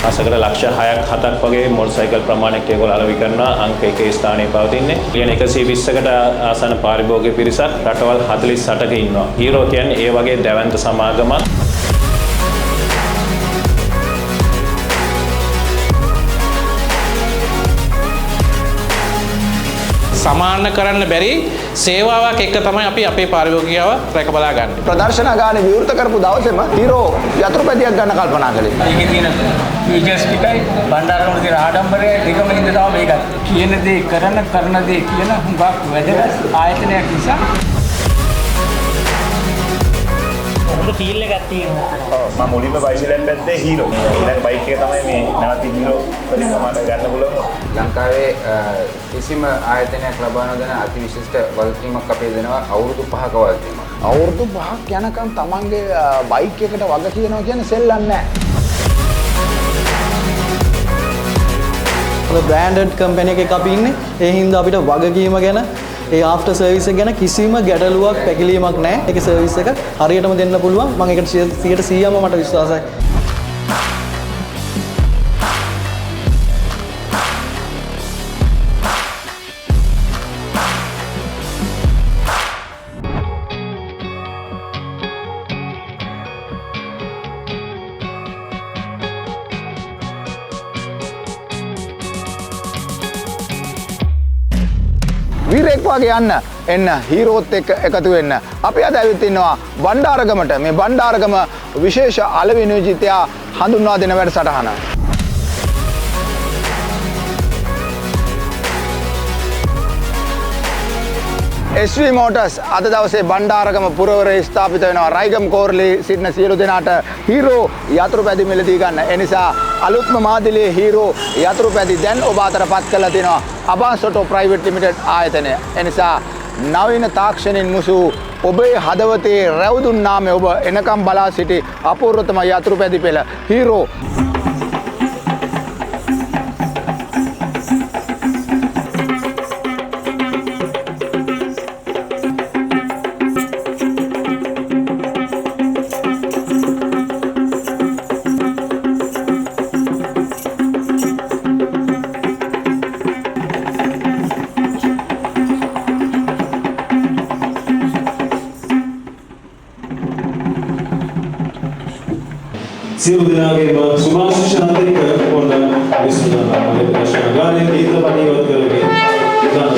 අසකට ලක්ෂ 6ක් 7ක් වගේ මොටරසයිකල් ප්‍රමාණයක් ඒගොල්ලෝ අලෙවි කරනවා. අංක 1 ස්ථානයේ පවතින්නේ. කියන 120කට ආසන්න පාරිභෝගික පිරිසක් රටවල් 48ක ඉන්නවා. හීරෝ කියන්නේ ඒ වගේ දැවැන්ත සමාගමක්. සමාන කරන්න බැරි සේවාවක් එක්ක තමයි අපි අපේ පාරිභෝගිකයව රැක බලා ගන්න. ප්‍රදර්ශනගානේ විවෘත කරපු දවසේම හීරෝ යතුරුපැදියක් ගන්න කල්පනා කළේ. ඒකේ තියෙන ෆීචර්ස් ටිකයි බණ්ඩාරගම තියෙන ආඩම්බරය දෙකම ඉඳ තමයි මේකත්. කියන දේ කරන දේ කියන හුඟක් වැදගත් ආයතනයක් නිසා ෆීල් එකක් තියෙනවා. ඔව් මම මුලින්ම බයිසිකලෙන් පැත්තේ හීරෝ. ඊළඟ බයික් එක තමයි මේ නැවත හීරෝ වලින් තමයි ගන්න පුළුවන්. ලංකාවේ කිසිම ආයතනයක් ලබා නොදෙන අති විශිෂ්ට වගකීමක් අපේ දෙනවා අවුරුදු 5ක වගකීමක්. අවුරුදු 5ක් යනකම් තමන්ගේ බයික් එකට වග කියනවා කියන්නේ සෙල්ලම් නෑ. බ්‍රෑන්ඩඩ් කම්පැනි එකක අපි ඉන්නේ. ඒ හින්දා අපිට වගකීම ගැන ඒ ආෆ්ටර් සර්විස් එක ගැන කිසිම ගැටලුවක් පැකිලීමක් නැහැ. ඒකේ සර්විස් එක හරියටම දෙන්න පුළුවන්. මම ඒකට 100%ම මට විශ්වාසයි. වීරෙක් වගේ යන්න එන්න හීරෝත් එක්ක එකතු වෙන්න. අපි අද ඇවිත් ඉන්නවා බණ්ඩාරගමට. මේ බණ්ඩාරගම විශේෂ අලෙවි නියෝජිතයා හඳුන්වා දෙන වැඩසටහන. SV Motors අද දවසේ බණ්ඩාරගම පුරවරේ ස්ථාපිත වෙනවා. රයිගම් කෝරළේ සිටින සියලු දෙනාට හීරෝ යතුරුපැදි මිලදී ගන්න. ඒ නිසා අලුත්ම මාදිලියේ හීරෝ යතුරුපැදි දැන් ඔබ අතරපත් කරලා තිනවා අබාස් ඔටෝ ප්‍රයිවට් ලිමිටඩ් ආයතනය. ඒ නිසා නවීන තාක්ෂණින් මුසු ඔබේ හදවතේ රැවුදුන් නාමයේ ඔබ එනකම් බලා සිටි අපූර්වතම යතුරුපැදි පෙළ හීරෝ. සියලු දෙනාගේම සුභාශිර්වාද එක්ක පොන්න විශ්වාස කරනවා ප්‍රශ්නගානේ දීර්ඝ පණිවිඩ කරගෙන ඉඳලා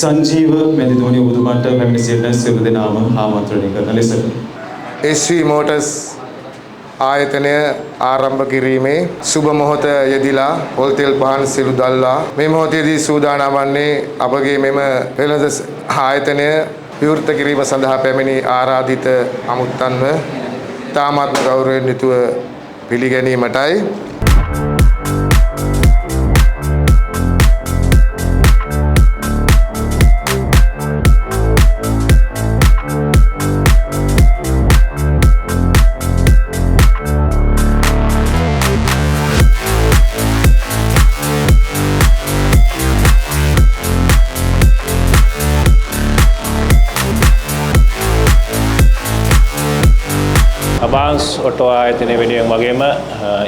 සංජීව මෙදිදෝනි ඔබතුමාට පැමිණ සිටින සියලු දෙනාම ආමන්ත්‍රණය කරන ලෙස SV Motors ආයතනය ආරම්භ කිරීමේ සුබ මොහොත යෙදිලා පොල්තෙල් පහන් සිළු දැල්ලා මේ මොහොතේදී සූදානම් වන්නේ අපගේ මෙම වෙළඳ ආයතනය විවෘත කිරීම සඳහා පැමිණි ආරාධිත අමුත්තන්ව තාමත් ගෞරවයෙන් යුතුව පිළිගැනීමටයි. අබාස් ඔටෝ ආයතනය වෙනුවෙන් වගේම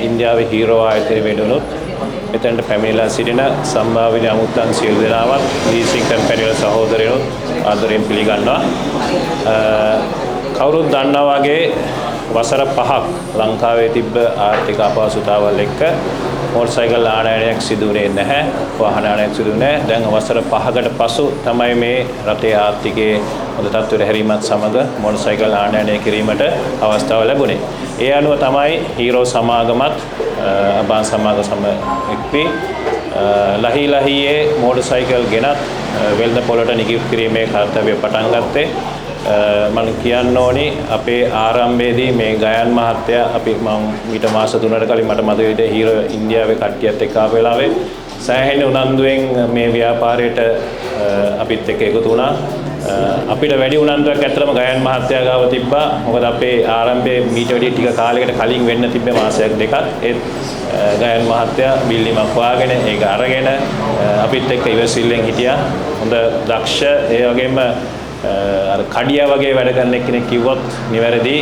ඉන්දියාවේ හීරෝ ආයතනය වෙනුනොත් මෙතනට පැමිණලා සිටින සම්භාව්‍ය අමුත්තන් සියලු දෙනාවත් ලීසින් කම්පැනි වල සහෝදරයොත් ආදරයෙන් පිළිගන්නවා. කවුරුත් දන්නා වගේ වසර 5ක් ලංකාවේ තිබ්බ ආර්ථික අපහසුතාවල් එක්ක මොටරසයිකල් ආනයනයක් සිදු වෙන්නේ නැහැ. වාහන ආනයනයක් සිදු වෙන්නේ නැහැ. දැන් වසර 5කට පසු තමයි මේ රටේ ආර්ථිකයේ හොඳ තත්ත්වයට හැරීමත් සමග මොටරසයිකල් ආනයනය කිරීමට අවස්ථාව ලැබුණේ. ඒ අනුව තමයි හීරෝ සමාගමත් අබාන් සමාගම එක්වී ලහියේ මොටරසයිකල් ගෙනත් වෙළඳ පොළට නිකුත් කිරීමේ කාර්යය පටන් ගත්තේ. මම කියන්න ඕනේ අපේ ආරම්භයේදී මේ ගයන් මහත්තයා අපි මම ඊට මාස 3කට කලින් මට මතක විදිහට හීරෝ ඉන්දියාවේ කට්ටියත් එක්ක ආපු වෙලාවේ සෑහෙන උනන්දුවෙන් මේ ව්‍යාපාරයට අපිත් එක්ක එකතු වුණා. අපිට වැඩි උනන්දුවක් ඇත්තටම ගයන් මහත්තයා ගාව තිබ්බා. මොකද අපේ ආරම්භයේ මීට වැඩි ටික කාලයකට කලින් වෙන්න තිබ්බේ මාසයක් දෙකක්. ඒත් ගයන් මහත්තයා බිල්ලිමක් වාගෙන ඒක අරගෙන අපිත් එක්ක ඉවසිල්ලෙන් හිටියා. හොඳ දක්ෂ ඒ වගේම අර කඩියා වගේ වැඩ කරන කෙනෙක් කිව්වොත් නිවැරදි.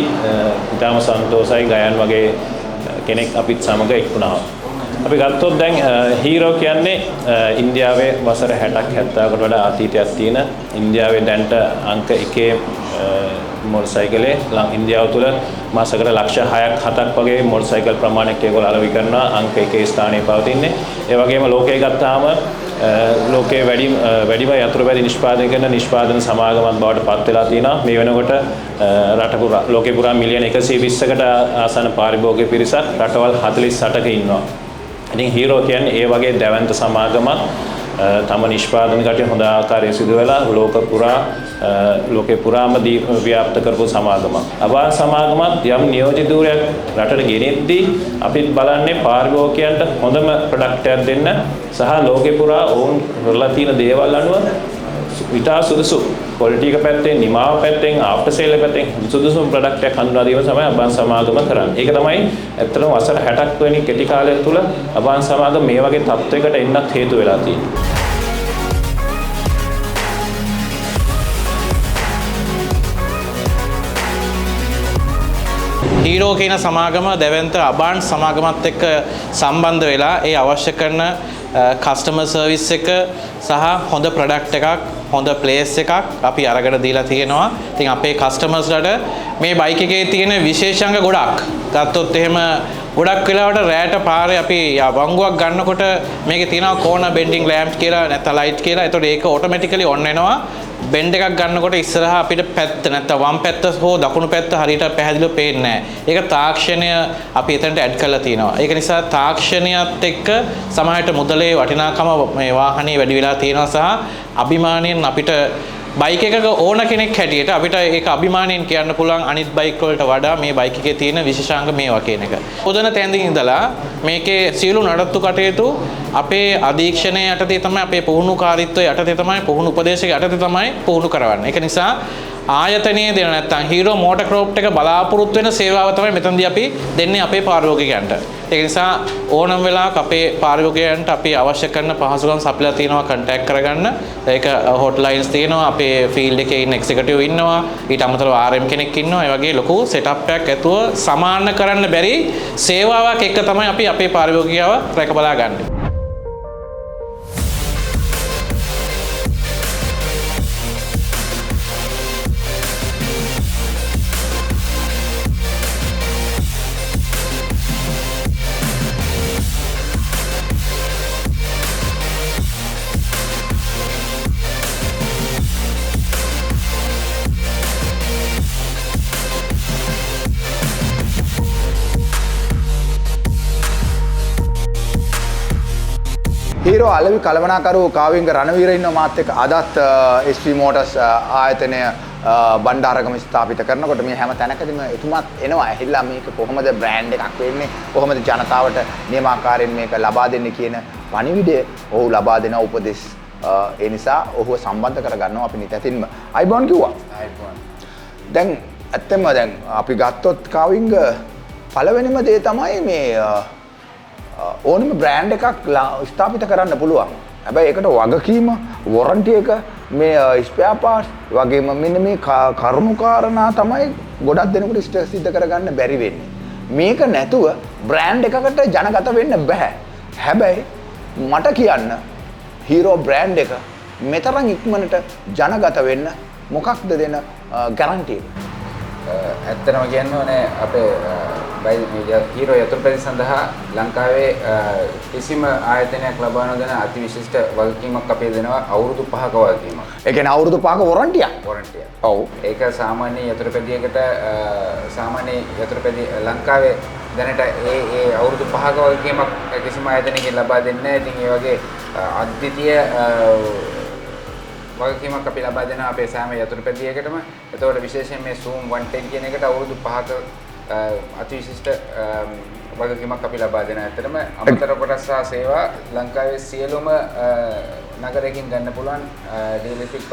ඊටම සන්තෝෂයි ගයන් වගේ කෙනෙක් අපිත් සමග එක්ුණා. අපි ගත්තොත් දැන් හීරෝ කියන්නේ ඉන්දියාවේ වසර 60ක් 70කට වඩා අතීතයක් තියෙන ඉන්දියාවේ දැන්ට අංක 1 මොටරසයිකලේ ඉන්දියාව තුළ මාසකට ලක්ෂ 6ක් 7ක් වගේ මොටරසයිකල් ප්‍රමාණයක් ඒගොල්ලෝ අලෙවි කරනවා අංක 1 ස්ථානයේ පවතින්නේ. ඒ වගේම ලෝකයේ ගත්තාම ලෝකයේ වැඩිම යතුරුපැදි නිෂ්පාදනය කරන නිෂ්පාදන සමාගමක් බවට පත් වෙලා තියෙනවා. මේ වෙනකොට රට පුරා ලෝකේ පුරා මිලියන 120කට ආසන්න පාරිභෝගික පිරිසක් රටවල් 48ක ඉන්නවා. ඉතින් හීරෝ කියන්නේ ඒ වගේ දැවැන්ත සමාගමක් තම නිෂ්පාදන කටයුතු හොඳ ආකාරයෙන් සිදු වෙලා ලෝකේ පුරාම ව්‍යාප්ත කරපු සමාගමක්. අවා සමාගමත් යම් නියෝජිත ධූරයක් රටට ගෙනෙද්දී අපිත් බලන්නේ පාරිභෝගිකයන්ට හොඳම ප්‍රොඩක්ට් එකක් දෙන්න සහ ලෝකේ පුරා ඔවුන් කරලා තියෙන දේවල් අනුව විතා සුදුසු ක්වොලිටි එක පැත්තෙන් නිමාව පැත්තෙන් ආෆ්ටර් සේල් පැත්තෙන් සුදුසුම ප්‍රොඩක්ට් එකක් හඳුනා දීම තමයි අබාන් සමාගම කරන්නේ. ඒක තමයි ඇත්තටම වසර 60ක් වෙනි කෙටි කාලය තුළ අබාන් සමාගම මේ වගේ තත්ත්වයකට එන්නත් හේතු වෙලා තියෙනවා. හීරෝ කියන සමාගම දැවැන්ත අබාන් සමාගමත් එක්ක සම්බන්ධ වෙලා ඒ අවශ්‍ය කරන කස්ටමර් සර්විස් එක සහ හොඳ ප්‍රොඩක්ට් එකක් හොඳ ප්ලේස් එකක් අපි අරගෙන දීලා තියෙනවා. ඉතින් අපේ කස්ටමර්ස්ලට මේ බයික් එකේ තියෙන විශේෂාංග ගොඩක් ගත්තොත් එහෙම ගොඩක් වෙලාවට රෑට පාරේ අපි වංගුවක් ගන්නකොට මේකේ තියෙනවා කෝනර් බෙන්ඩින් ලෑම්ප් කියලා නැත්නම් ලයිට් කියලා. ඒතකොට ඒක ඔටෝමැටිකලි ඔන් වෙනවා. බෙන්ඩ් එකක් ගන්නකොට ඉස්සරහා අපිට පැත්ත නැත්නම් වම් පැත්ත හෝ දකුණු පැත්ත හරියට පැහැදිලිව පේන්නේ නැහැ. ඒක තාක්ෂණය අපි එතනට ඇඩ් කරලා තියෙනවා. ඒක නිසා තාක්ෂණයත් එක්ක සමහරට මුදලේ වටිනාකම මේ වාහනේ වැඩි වෙලා තියෙනවා සහ අභිමාණයෙන් අපිට බයික් එකක ඕන කෙනෙක් හැටියට අපිට ඒක අභිමාණයෙන් කියන්න පුළුවන් අනිත් බයික් වලට වඩා මේ බයික් එකේ තියෙන විශේෂාංග මේවා කියන එක. පොදන තැන්දින් ඉඳලා මේකේ සියලු නඩත්තු කටයුතු අපේ අධීක්ෂණය යටතේ තමයි අපේ පුහුණුකාරීත්වය යටතේ තමයි පුහුණු උපදේශක යටතේ තමයි පුහුණු කරවන්නේ. ඒක නිසා ආයතනයේ දෙන නැත්නම් හීරෝ මෝටර් ක්‍රොප් එක බලාපොරොත්තු වෙන සේවාව තමයි මෙතනදී අපි දෙන්නේ අපේ පාරිභෝගිකයන්ට. ඒක නිසා ඕනම වෙලාවක අපේ පාරිභෝගිකයන්ට අපි අවශ්‍ය කරන පහසුකම් සපයලා තියෙනවා කන්ටැක්ට් කරගන්න. ඒක හොට්ලයින්ස් තියෙනවා අපේ ෆීල්ඩ් එකේ ඉන්න එක්සිකියුටිව් ඉන්නවා. ඊට අමතරව RM කෙනෙක් ඉන්නවා. ඒ වගේ ලොකු සෙටප් එකක් ඇතුව සමාන කරන්න බැරි සේවාවක් එක තමයි අපි අපේ පාරිභෝගිකයව රැක බලා ගන්න. හීරෝ අලෙවි කළමනාකරු කාවිංග රණවීර ඉන්නවා මාත් එක්ක අදත් SP Motors ආයතනය බණ්ඩාරගම ස්ථාපිත කරනකොට මේ හැම තැනකදීම එතුමාත් එනවා ඇහිලා මේක කොහොමද බ්‍රෑන්ඩ් එකක් වෙන්නේ කොහොමද ජනතාවට නියමාකාරයෙන් මේක ලබා දෙන්නේ කියන පණිවිඩය ඔහු ලබා දෙන උපදෙස් ඒ නිසා ඔහුව සම්බන්ධ කරගන්නවා අපි නිතින්ම අයිබෝන් කිව්වා අයිබෝන් දැන් ඇත්තම දැන් අපි ගත්තොත් කාවිංග පළවෙනිම දේ තමයි මේ ඕනම බ්‍රෑන්ඩ් එකක් ස්ථාපිත කරන්න පුළුවන්. හැබැයි ඒකට වගකීම, වොරන්ටි එක, මේ ස්පෙයා පාර්ට්ස් වගේම මෙන්න මේ කරුණු කාරණා තමයි ගොඩක් දෙනෙකුට සිද්ධ කරගන්න බැරි වෙන්නේ. මේක නැතුව බ්‍රෑන්ඩ් එකකට ජනගත වෙන්න බෑ. හැබැයි මට කියන්න හීරෝ බ්‍රෑන්ඩ් එක මෙතරම් ඉක්මනට ජනගත වෙන්න මොකක්ද දෙන ගැරන්ටි එක? ඇත්තටම කියන්න ඕනේ අපේ හීරෝ යතුරුපැදි සඳහා ලංකාවේ කිසිම ආයතනයක් ලබා නොදෙන අතිවිශිෂ්ට වගකීමක් අපි දෙනවා අවුරුදු 5ක වගකීමක්. ඒ කියන්නේ අවුරුදු 5ක වොරන්ටියක්. වොරන්ටිය. ඔව්. ඒක සාමාන්‍ය යතුරුපැදියකට සාමාන්‍ය යතුරුපැදි ලංකාවේ දැනට ඒ අවුරුදු 5ක වගකීමක් කිසිම ආයතනයකින් ලබා දෙන්නේ නැහැ. ඉතින් ඒ වගේ අද්විතීය වගකීමක් අපි ලබා දෙනවා අපේ සෑම යතුරුපැදියකටම. එතකොට විශේෂයෙන් මේ Zoom 110 කියන එකට අවුරුදු 5ක අතිවිශිෂ්ට වගකීමක් අපි ලබා දෙනවා. ඇත්තටම අමතර කොටස් සහ සේවා ලංකාවේ සියලුම නගරයකින් ගන්න පුළුවන් ඩීලර්ෂිප්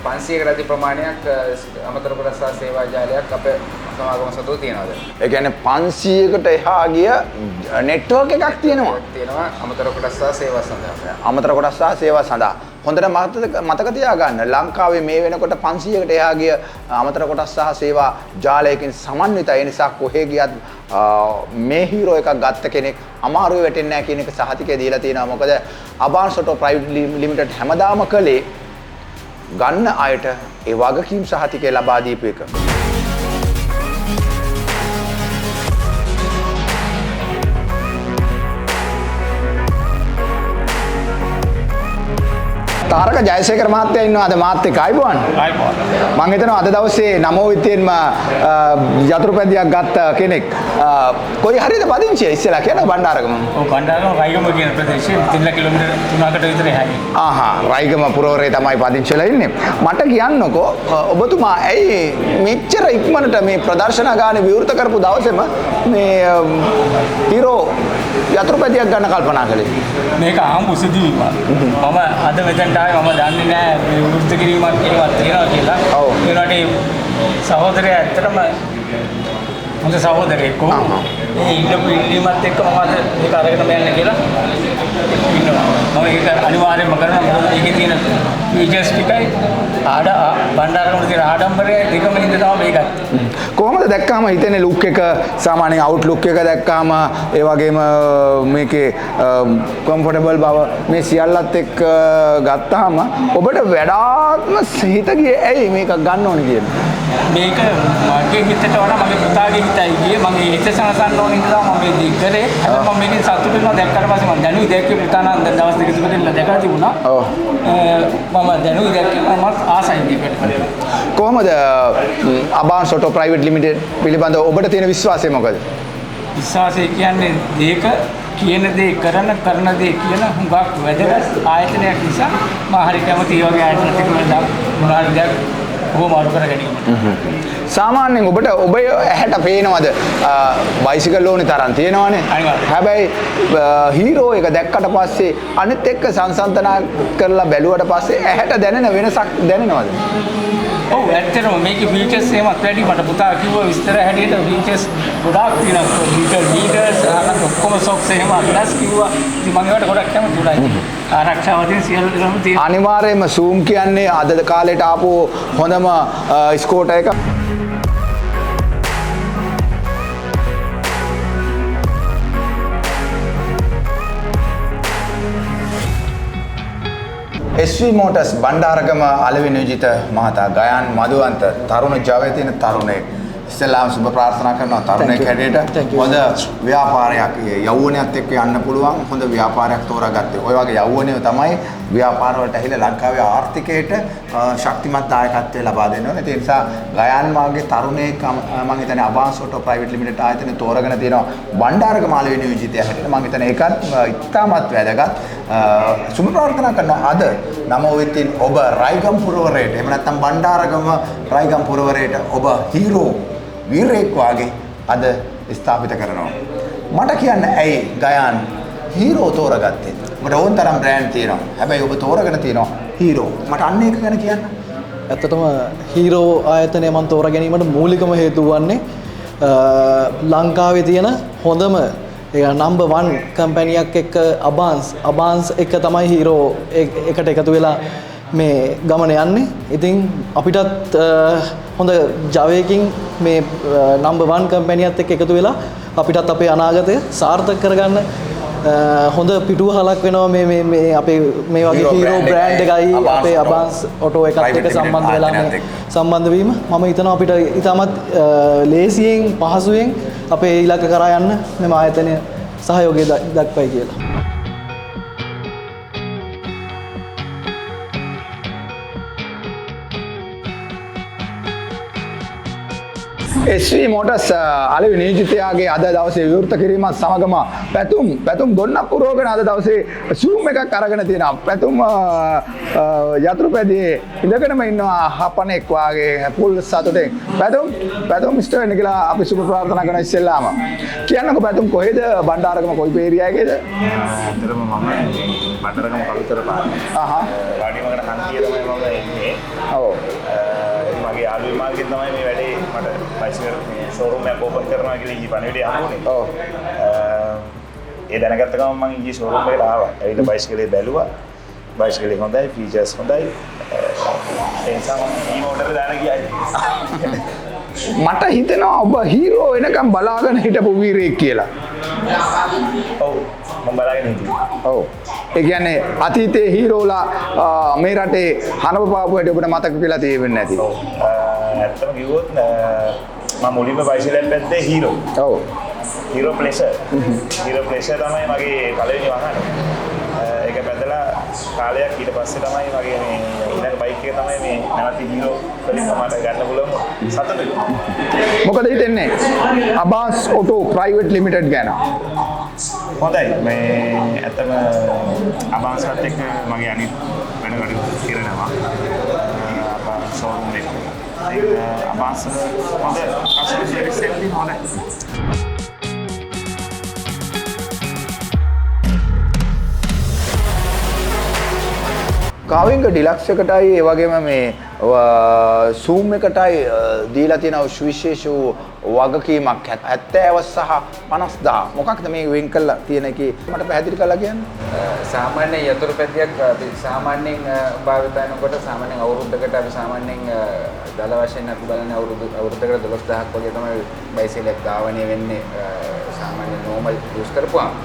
500කට අධි ප්‍රමාණයක් අමතර කොටස් සහ සේවා ජාලයක් අපේ සමාගම සතුව තියෙනවා. ඒ කියන්නේ 500කට එහා ගිය නෙට්වර්ක් එකක් තියෙනවා. තියෙනවා අමතර කොටස් සහ සේවා සඳහා. අමතර කොටස් සහ සේවා සඳහා. හොඳට මතක තියාගන්න ලංකාවේ මේ වෙනකොට 500කට එහා ගිය අමතර කොටස් සහ සේවා ජාලයකින් සමන්විතයි. ඒ නිසා කොහේ ගියත් මේ හීරෝ එකක් ගත්ත කෙනෙක් අමාරුවේ වැටෙන්නේ නැහැ කියන එක සහතිකය දීලා තියෙනවා. මොකද අබාන්ස් ඔටෝ ප්‍රයිවට් ලිමිටඩ් හැමදාම කළේ ගන්න අයට ඒ වගකීම් සහතිකය ලබා දීපු එක. තාරක ජයසේකර මහත්තයා ඉන්නවා අද මාත් එක්ක ආයිබෝන්. මම හිතනවා අද දවසේ නමෝ විත්තියෙන්ම යතුරුපැදියක් ගත්ත කෙනෙක්. කොයි හරියද පදිංචිය ඉස්සෙල්ලා කියන බණ්ඩාරගම. ඔව් බණ්ඩාරගම රයිගම කියන ප්‍රදේශයේ 3 කිලෝමීටර් 3කට විතර එහායි. ආහා රයිගම පුරවරේ තමයි පදිංචිලා ඉන්නේ. මට කියන්නකෝ ඔබතුමා ඇයි මෙච්චර ඉක්මනට මේ ප්‍රදර්ශන ගානේ විවෘත කරපු දවසේම මේ හීරෝ යතුරුපැදියක් ගන්න කල්පනා කළේ? මේක ආම්බු සිදුවීමක්. මම අද මෙතනට ආවේ මම දන්නේ නැහැ මේ විවෘත කිරීමක් කියලාවත් තියෙනවා කියලා. ඔව්. ඒ වුණාට සහෝදරයා ඇත්තටම හොඳ සහෝදරයෙක්. ඒ ඉන්නපු ඉල්ලීමත් එක්ක මම අද මේක අරගෙන යන්න කියලා ඉන්නවා. මම ඒක අනිවාර්යයෙන්ම කරනවා. මොකද මේකේ තියෙන ෆීචර්ස් ටිකයි බණ්ඩාරගම තියෙන ආඩම්බරය දෙකම හින්ද තමයි මේක ගත්තේ. කොහොමද දැක්කාම හිතෙන්නේ ලුක් එක සාමාන්‍යයෙන් අවුට්ලුක් එක දැක්කාම ඒ වගේම මේකේ කම්ෆර්ටබල් බව මේ සියල්ලත් එක්ක ගත්තාම ඔබට වඩාත්ම හිත ගියේ ඇයි මේක ගන්න ඕනේ කියන්නේ? මේක මගේ හිතට වඩා මගේ පුතාගේ හිතයි ගියේ. මම මේ හිත සනසන්න ඕනේ නිසා මම මේ දෙක කරේ. හැබැයි මම මේකෙන් සතුටු වෙනවා දැක්කට පස්සේ මම දැනුයි දැක්කේ පුතා නම් දවස් දෙක තුනකින් දැකලා තිබුණා. ඔව්. මම දැනුයි දැක්කේ මම ආසයි දෙකට. කොහොමද අබාන්ස් ඔටෝ ප්‍රයිවට් ලිමිටඩ් පිළිබඳව ඔබට තියෙන විශ්වාසය මොකද? විශ්වාසය කියන්නේ ඒක කියන දේ කරන දේ කියන හුඟක් වැදගත් ආයතනයක් නිසා මම හරි කැමතියි වගේ ආයතනයක් වල මොනවාරි දෙයක් කොහොම අඩු කර ගැනීමට. සාමාන්‍යයෙන් ඔබට ඔබ ඇහැට පේනවද බයිසිකල් ඕනේ තරම් තියෙනවනේ. හැබැයි හීරෝ එක දැක්කට පස්සේ අනිත් එක්ක සංසන්දනා කරලා බැලුවට පස්සේ ඇහැට දැනෙන වෙනසක් දැනෙනවද? ඔව් ඇත්තටම මේකේ ෆීචර්ස් එහෙමත් වැඩි මට පුතා කිව්වා විස්තර හැටියට ෆීචර්ස් ගොඩාක් තියෙනවා. මීටර්ස් අනක ඔක්කොම සොක්ස් එහෙම අදස් කිව්වා. ඉතින් මම ඒවට ගොඩක් කැමති උනායි. ආරක්ෂාව තියෙන සියලු දේම තියෙනවා. අනිවාර්යයෙන්ම Zoom කියන්නේ අද කාලේට ආපු හොඳම ස්කෝටර් එක. SV Motors බණ්ඩාරගම අලෙවි නියෝජිත මහතා ගයාන් මදුවන්ත තරුණ ජවයේ තියෙන තරුණයෙක්. ඉස්සෙල්ලාම සුබ ප්‍රාර්ථනා කරනවා තරුණයෙක් හැටියට හොඳ ව්‍යාපාරයක් යෞවනයත් එක්ක යන්න පුළුවන් හොඳ ව්‍යාපාරයක් තෝරාගත්තේ. ඔය වගේ යෞවනයෝ තමයි ව්‍යාපාර වලට ඇහිලා ලංකාවේ ආර්ථිකයට ශක්තිමත් දායකත්වය ලබා දෙන්න ඕනේ. ඒ නිසා ගයාන් මාගේ තරුණයෙක් මම හිතන්නේ අබාන්ස් ඔටෝ ප්‍රයිවට් ලිමිටඩ් ආයතනය තෝරාගෙන තියෙනවා බණ්ඩාරගම අලෙවි නියෝජිතයා හැටියට. මම හිතන්නේ ඒකත් ඉතාමත් වැදගත්. සුබ ප්‍රාර්ථනා කරනවා අද නමෝ වෙතින් ඔබ රයිගම් පුරවරයට එහෙම නැත්නම් බණ්ඩාරගම රයිගම් පුරවරයට ඔබ හීරෝ වීරයෙක් වාගේ අද ස්ථාපිත කරනවා. මට කියන්න ඇයි ගයාන් හීරෝ තෝරගත්තේ? ඔබට ඕන තරම් බ්‍රෑන්ඩ් තියෙනවා. හැබැයි ඔබ තෝරගෙන තියෙනවා හීරෝ. මට අන්න ඒක ගැන කියන්න. ඇත්තටම හීරෝ ආයතනය මම තෝරා ගැනීමට මූලිකම හේතුව වන්නේ ලංකාවේ තියෙන හොඳම නම්බර් 1 කම්පැනියක් එක්ක අබාන්ස් එක තමයි හීරෝ එකට එකතු වෙලා මේ ගමන යන්නේ. ඉතින් අපිටත් හොඳ ජවයකින් මේ නම්බර් 1 කම්පැනියත් එක්ක එකතු වෙලා අපිටත් අපේ අනාගතය සාර්ථක කරගන්න හොඳ පිටුවහලක් වෙනවා මේ අපේ මේ වගේ හීරෝ බ්‍රෑන්ඩ් එකයි අපේ අබාන්ස් ඔටෝ එකත් එක්ක සම්බන්ධ වෙලා මේ සම්බන්ධ වීම මම හිතනවා අපිට ඉතාමත් ලේසියෙන් පහසුවෙන් අපේ ඉලක්ක කරා යන්න මේ ආයතනය සහයෝගය දක්වයි කියලා. SV Motors අලෙවි නියෝජිතයාගේ අද දවසේ විවෘත කිරීමත් සමගම පැතුම් ගොන්නක් පුරවගෙන අද දවසේ සූම් එකක් අරගෙන තියෙනවා. පැතුම් යතුරුපැදියේ ඉඳගෙනම ඉන්නවා හපනෙක් වාගේ පුල් සතුටෙන්. පැතුම් ඉස්තර වෙන්න කියලා අපි සුබ ප්‍රාර්ථනා කරන ඉස්සෙල්ලාම කියන්නකෝ පැතුම් කොහෙද බණ්ඩාරගම කොයි පේරියාගේද? ඇත්තටම මම බණ්ඩාරගම කලුතර වාඩිමකට හන්දිය තමයි මම ඉන්නේ. ඔව්. මගේ යාළුවෙක් මාර්ගෙන් තමයි මේ වැඩේ මට බයිසිකල් ෂෝරූම් එකක් ඕපන් කරනවා කියලා ඊයේ පණිවිඩය හම්බුනේ. ඔව්. ඒ දැනගත්ත ගමන් මම ඊයේ ෂෝරූම් එකට ආවා. ඇවිල්ලා බයිසිකලේ බැලුවා. බයිසිකලේ හොඳයි, ෆීචර්ස් හොඳයි. ඒ නිසා මම ඊ මෝටරේ දාන්න ගියා. මට හිතෙනවා ඔබ හීරෝ වෙනකම් බලාගෙන හිටපු වීරයෙක් කියලා. ඔව් මම බලාගෙන හිටියා. ඔව්. ඒ කියන්නේ අතීතයේ හීරෝලා මේ රටේ හනපපාපු හැටි ඔබට මතක කියලා තියෙන්නේ නැති. ඔව්. ඇත්තම කිව්වොත් මම මුලින්ම බයිසිකලෙන් පැත්තේ හීරෝ. ඔව්. Hero pleasure. හීරෝ ප්ලෙෂර් තමයි මගේ පළවෙනි වාහනේ. ඒක පැදලා කාලයක් ඊට පස්සේ තමයි මගේ මේ ඊළඟ බයික් එක තමයි මේ නැවත හීරෝ වලින් මට ගන්න පුළුවන් සතුටුයි. මොකද හිතන්නේ? අබාස් ඔටෝ ප්‍රයිවට් ලිමිටඩ් ගැන. හොඳයි මේ ඇත්තම අබාස්වත් එක්ක මගේ අනිත් වැඩ කටයුතු කරනවා. අබාස් ෂෝරූම් එක. අබාස් හොඳ කස්ටමර් සර්විස් එකක් හොඳයි. කාවින්ග ඩිලක්ස් එකටයි ඒ වගේම මේ සූම් එකටයි දීලා තියෙන විශේෂ වගකීමක් 70 සහ 50000 මොකක්ද මේ වෙන් කරලා තියෙන එකේ මට පැහැදිලි කරලා කියන්න. සාමාන්‍ය යතුරුපැදියක් අපි සාමාන්‍යයෙන් භාවිත කරනකොට සාමාන්‍යයෙන් අවුරුද්දකට අපි සාමාන්‍යයෙන් දල වශයෙන් අපි බලන්නේ අවුරුද්දකට 12000ක් වගේ තමයි බයිසිකලයක් ධාවනය වෙන්නේ සාමාන්‍ය නෝමල් යූස් කරපුවාම.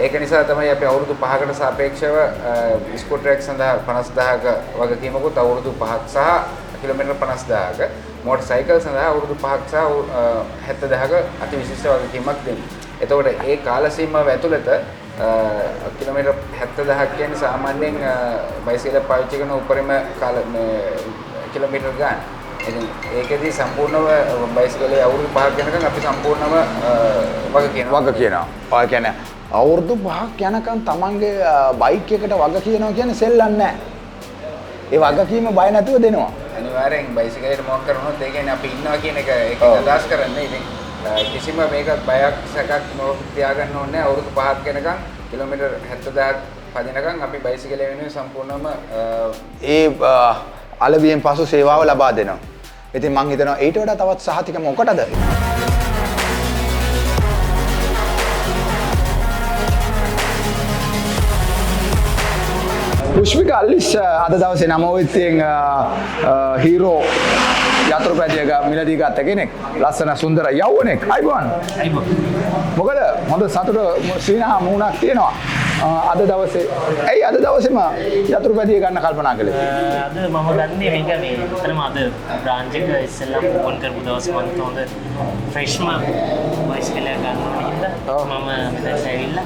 ඒක නිසා තමයි අපි අවුරුදු 5කට සාපේක්ෂව ස්කූටරයක් සඳහා 50000ක වගකීමකුත් අවුරුදු 5ක් සහ කිලෝමීටර් 50000ක මෝටර් සයිකල් සඳහා අවුරුදු 5ක් සහ 70000ක අති විශිෂ්ට වගකීමක් දෙනවා. එතකොට ඒ කාල සීමාව ඇතුළත කිලෝමීටර් 70000ක් කියන්නේ සාමාන්‍යයෙන් බයිසිකල් පාවිච්චි කරන උපරිම කාල කිලෝමීටර් ගන්න. ඉතින් ඒකෙදි සම්පූර්ණව බයිසිකලේ අවුරුදු 5ක් යනකම් අපි සම්පූර්ණව වග කියනවා. ඔය කියන්නේ අවුරුදු 5ක් යනකම් තමන්ගේ බයික් එකට වග කියනවා කියන්නේ සෙල්ලම් නැහැ. ඒ වගකීම බය නැතුව දෙනවා. අනිවාර්යෙන් බයිසිකලයට මොක් කරනොත් ඒ කියන්නේ අපි ඉන්නවා කියන එක ඒක අදහස් කරන්නේ. ඉතින් කිසිම මේක බයක් සැකක් මොකක් තියාගන්න ඕනේ නැහැ. අවුරුදු 5ක් යනකම් කිලෝමීටර් 70000ක් පදිනකම් අපි බයිසිකලය වෙනුවෙන් සම්පූර්ණයෙන්ම ඒ අලවියෙන් පසු සේවාව ලබා දෙනවා. ඉතින් මං හිතනවා ඊට වඩා තවත් සහතික මොකටද? පුෂ්පික අල්ලිස් අද දවසේ 9 හීරෝ යතුරුපැදියක මිලදී ගත්ත කෙනෙක්. ලස්සන සුන්දර යෞවනෙක්. අයිබෝන්. මොකද හොඳ සතුට සීනහ මූණක් තියෙනවා. අද දවසේ ඇයි අද දවසේම යතුරුපැදිය ගන්න කල්පනා කළේ? අද මම ගන්නේ මේක මේ අතරම අද බ්‍රාන්ච් එක ඉස්සෙල්ලාම ඕපන් කරපු දවසේ මම හොඳ ෆ්‍රෙෂ්ම බයිසිකලයක් ගන්නවා නේද? මම මෙතන ඇවිල්ලා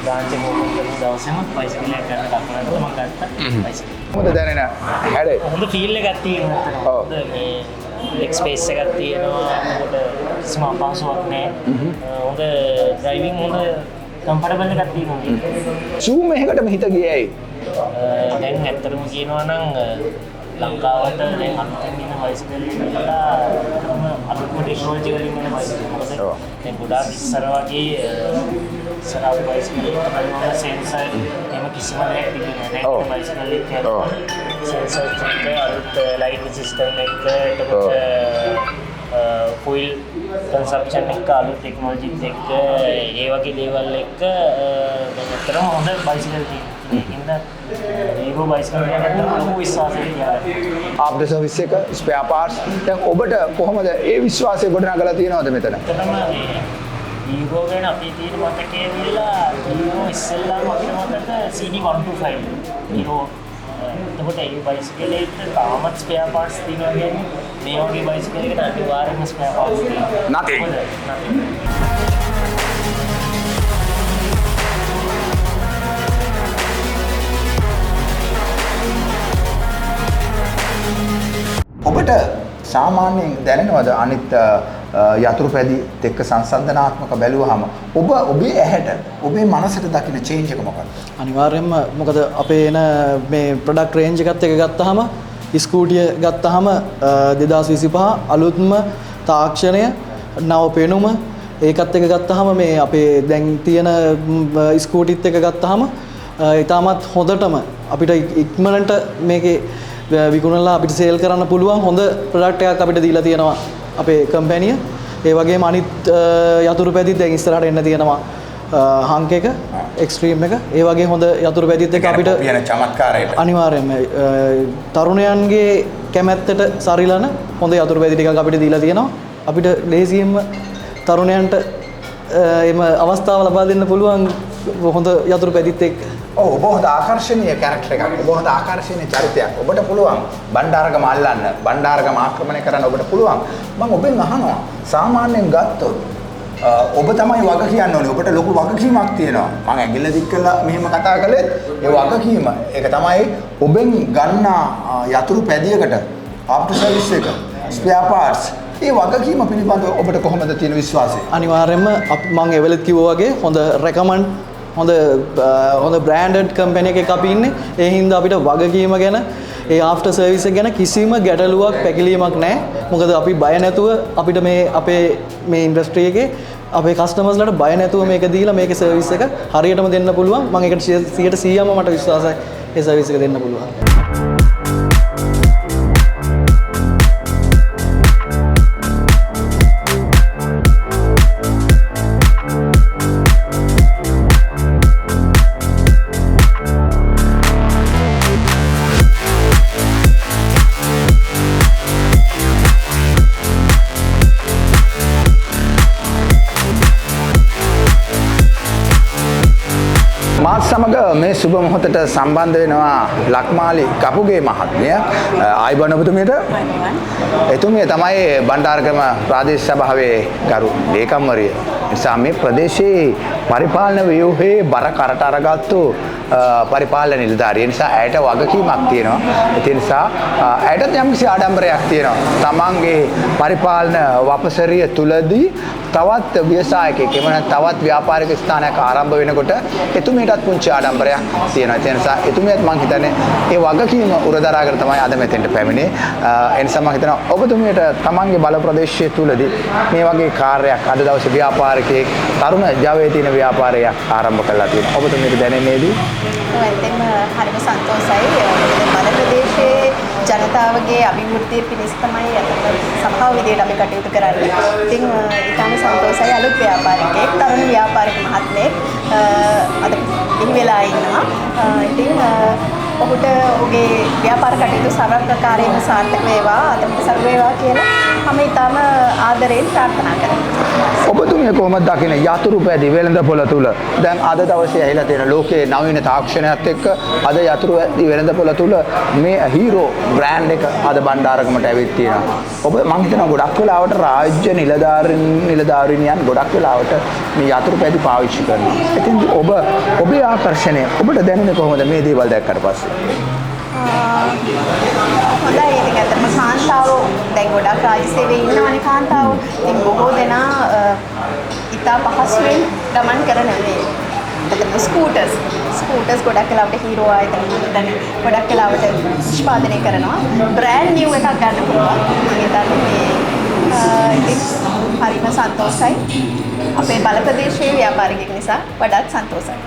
බ්‍රාන්ච් එක ඕපන් කරපු දවසේම බයිසිකලයක් ගන්න කල්පනා කරලා මම ගත්තා බයිසිකල්. මොකද දැනෙන හැඩේ? හොඳ ෆීල් එකක් තියෙනවා. හොඳ මේ ලෙග් ස්පේස් එකක් තියෙනවා. හොඳ කිසිම අපහසුයක් නැහැ. හොඳ ඩ්‍රයිවිං හොඳ කම්ෆර්ටබල් එකක් තියෙනවා. සූම් එකකටම හිත ගියේ ඇයි? දැන් ඇත්තටම කියනවා නම් ලංකාවට දැන් අලුතෙන් එන බයිසිකල් වලලා අලුත්ම ටෙක්නොලොජි වලින් එන බයිසිකල්. මොකද දැන් ගොඩාක් ඉස්සර වගේ ඉස්සර අපි බයිසිකල් වල සෙන්සර් එහෙම කිසිම දෙයක් තිබුණේ නැහැ. දැන් බයිසිකල් එකේ සෙන්සර් එක අලුත් ලයිට් සිස්ටම් එක එතකොට ෆුයිල් කන්සප්ෂන් එක අලුත් ටෙක්නොලොජිත් එක්ක ඒ වගේ දේවල් එක්ක දැන් අතරම හොඳ බයිසිකල් තියෙනවා. ඒකින්ද ඊගෝ බයිසිකල් එකකට ලොකු විශ්වාසයක් තියාගන්න. ආෆ්ටර් සර්විස් එක ස්පෙයා පාර්ට්ස් දැන් ඔබට කොහොමද ඒ විශ්වාසය ගොඩනගලා තියෙනවද මෙතන? ඊගෝ ගැන අපි තියෙන මතකයේ විලා ඊගෝ ඉස්සෙල්ලාම අපිට මතක CD125 ඊගෝ එතකොට ඒ බයිසිකලෙට තාමත් ස්පෙයා පාර්ට්ස් තියෙනවා කියන්නේ මේ වගේ බයිසිකලයකට අනිවාර්යයෙන්ම ස්පෙයා පාර්ට්ස් තියෙනවා. Nothing. ඔබට සාමාන්‍යයෙන් දැනෙනවද අනිත් යතුරුපැදිත් එක්ක සංසන්දනාත්මක බැලුවහම ඔබේ ඇහැට ඔබේ මනසට දකින්න චේන්ජ් එක මොකක්ද? අනිවාර්යයෙන්ම මොකද අපේ එන මේ ප්‍රොඩක්ට් රේන්ජ් එකත් එක ගත්තාම ස්කූටිය ගත්තාම 2025 අලුත්ම තාක්ෂණය නව පෙනුම ඒකත් එක ගත්තාම මේ අපේ දැන් තියෙන ස්කූටිත් එක ගත්තාම ඊටමත් හොඳටම අපිට ඉක්මනට මේකේ විකුණලා අපිට සේල් කරන්න පුළුවන් හොඳ ප්‍රොඩක්ට් එකක් අපිට දීලා තියෙනවා අපේ කම්පැනිය. ඒ වගේම අනිත් යතුරුපැදිත් දැන් ඉස්සරහට එන්න තියෙනවා හංක් එක එක්ස්ට්‍රීම් එක. ඒ වගේ හොඳ යතුරුපැදිත් එක අපිට කියන චමත්කාරයට අනිවාර්යයෙන්ම තරුණයන්ගේ කැමැත්තට සරිලන හොඳ යතුරුපැදි ටිකක් අපිට දීලා තියෙනවා. අපිට ලේසියෙන්ම තරුණයන්ට එම අවස්ථාව ලබා දෙන්න පුළුවන් හොඳ යතුරුපැදිත් එක්ක. ඔව් ඔබ හොඳ ආකර්ශනීය කැරක්ටර් එකක්. ඔබ හොඳ ආකර්ශනීය චරිතයක්. ඔබට පුළුවන් බණ්ඩාරගම අල්ලන්න, බණ්ඩාරගම ආක්‍රමණය කරන්න ඔබට පුළුවන්. මම ඔබෙන් අහනවා සාමාන්‍යයෙන් ගත්තොත් ඔබ තමයි වග කියන්න ඕනේ. ඔබට ලොකු වගකීමක් තියෙනවා. මම ඇඟිල්ල දික් කළා මෙහෙම කතා කළේ ඒ වගකීම. ඒක තමයි ඔබෙන් ගන්න යතුරු පැදියකට ආෆ්ටර් සර්විස් එක, ස්පෙයා පාර්ට්ස් ඒ වගකීම පිළිබඳව ඔබට කොහොමද තියෙන විශ්වාසය? අනිවාර්යයෙන්ම මම එවලත් කිව්වා වගේ හොඳ රෙකමන්ඩ් හොඳ බ්‍රෑන්ඩඩ් කම්පැනි එකක අපි ඉන්නේ. ඒ හින්දා අපිට වගකීම ගැන ඒ ආෆ්ටර් සර්විස් එක ගැන කිසිම ගැටලුවක් පැකිලීමක් නැහැ. මොකද අපි බය නැතුව අපිට මේ අපේ මේ ඉන්ඩස්ට්‍රි එකේ අපේ කස්ටමර්ස්ලාට බය නැතුව මේක දීලා මේකේ සර්විස් එක හරියටම දෙන්න පුළුවන්. මම ඒකට 100%ම මට විශ්වාසයි ඒ සර්විස් එක දෙන්න පුළුවන්. මාත් සමග මේ සුබ මොහොතට සම්බන්ධ වෙනවා ලක්මාලි කපුගේ මහත්මිය. ආයිබන් ඔබතුමියට. එතුමිය තමයි බණ්ඩාරගම ප්‍රාදේශ සභාවේ ගරු ලේකම්වරිය. නිසා මේ ප්‍රදේශයේ පරිපාලන ව්‍යුහයේ බර කරට අරගත්තු පරිපාලන නිලධාරිය නිසා ඇයට වගකීමක් තියෙනවා. ඒ නිසා ඇයටත් යම්කිසි ආඩම්බරයක් තියෙනවා. තමන්ගේ පරිපාලන වපසරිය තුලදී තවත් ව්‍යවසායකයෙක් එම තවත් ව්‍යාපාරික ස්ථානයක් ආරම්භ වෙනකොට එතුමියටත් පුංචි ආඩම්බරයක් තියෙනවා. ඒ නිසා එතුමියත් මම හිතන්නේ ඒ වගකීම උරදරාගෙන තමයි අද මෙතෙන්ට පැමිණේ. ඒ නිසා මම හිතනවා ඔබතුමියට තමන්ගේ බල ප්‍රදේශයේ තුලදී මේ වගේ කාර්යයක් අද දවසේ ව්‍යාපාරිකයෙක් තරුණ ජවයේ තියෙන ව්‍යාපාරයක් ආරම්භ කළා තියෙනවා. ඔබතුමියට දැනෙන්නේදී? ඇත්තටම හරිම සන්තෝෂයි. බල ප්‍රදේශයේ ජනතාවගේ අභිවෘද්ධිය පිණිස තමයි සභාව විදියට අපි කටයුතු කරන්නේ. ඉතින් ඊටම සන්තෝෂයි අලුත් ව්‍යාපාරිකයෙක් තරුණ ව්‍යාපාරික මහත්මයෙක් අද එහි වෙලා ඉන්නවා. ඉතින් ඔහුට ඔහුගේ ව්‍යාපාර කටයුතු සර්වකාරීව සාර්ථක වේවා, අතමිට සරු වේවා කියලා මම ඊටම ආදරයෙන් ප්‍රාර්ථනා කරනවා. ඔබතුමිය කොහොමද දකින්නේ යතුරුපැදි වෙළඳපොළ තුල දැන් අද දවසේ ඇහිලා තියෙන ලෝකයේ නවීන තාක්ෂණයත් එක්ක අද යතුරුපැදි වෙළඳපොළ තුල මේ හීරෝ බ්‍රෑන්ඩ් එක අද බණ්ඩාරගමට ඇවිත් තියෙනවා. ඔබ මම හිතනවා ගොඩක් වෙලාවට රාජ්‍ය නිලධාරීනියන් ගොඩක් වෙලාවට මේ යතුරුපැදි පාවිච්චි කරනවා. ඉතින් ඔබේ ආකර්ෂණය ඔබට දැනෙන්නේ කොහොමද මේ දේවල් දැක්කට පස්සේ? හොඳයි. ඉතින් අතම කාන්තාවෝ දැන් ගොඩක් රාජ්‍ය සේවයේ ඉන්නවනේ කාන්තාවෝ. ඉතින් බොහෝ දෙනා ඉතා පහසුවෙන් ගමන් කරන මේ ස්කූටර්ස් ගොඩක් වෙලාවට හීරෝ ආයතන දැන් ගොඩක් වෙලාවට නිෂ්පාදනය කරනවා. බ්‍රෑන්ඩ් නිව් එකක් ගන්න පුළුවන්. මම හිතන්නේ ඉතින් හරිම සන්තෝෂයි. අපේ බල ප්‍රදේශයේ ව්‍යාපාරිකයෙක් නිසා වඩාත් සන්තෝෂයි.